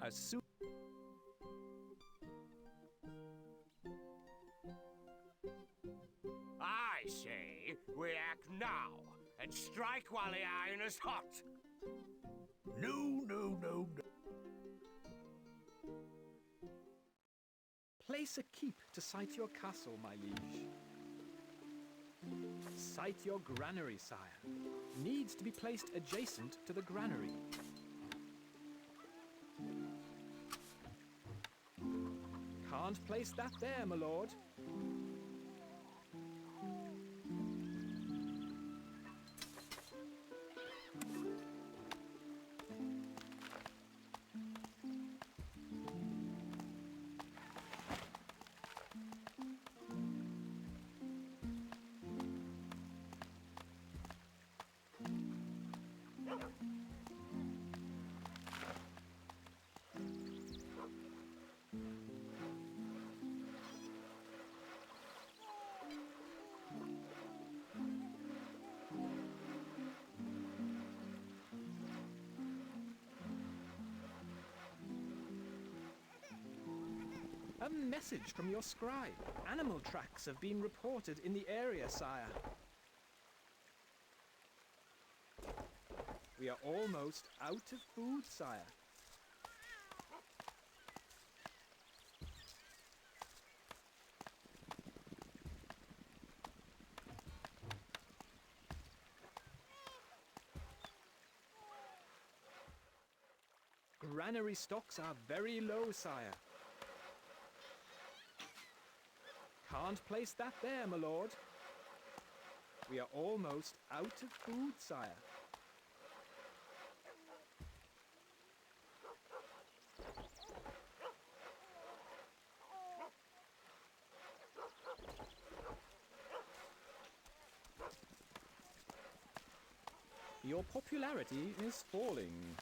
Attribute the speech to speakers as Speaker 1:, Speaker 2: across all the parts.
Speaker 1: as soon.
Speaker 2: I say we act now and strike while the iron is hot.
Speaker 1: No, no, no, no. Place a keep to site your castle, my liege. Site your granary, sire. Needs to be placed adjacent to the granary. Can't place that there, my lord. A message from your scribe. Animal tracks have been reported in the area, sire. We are almost out of food, sire. Granary stocks are very low, sire. Can't place that there, my lord. We are almost out of food, sire. Your popularity is falling.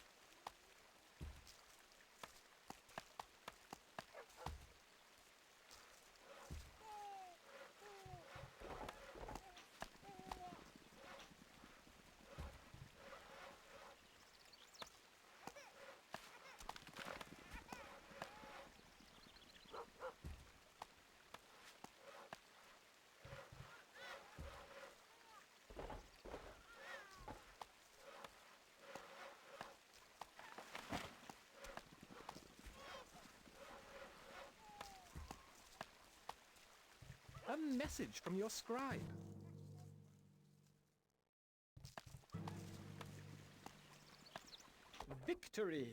Speaker 1: A message from your scribe. Victory!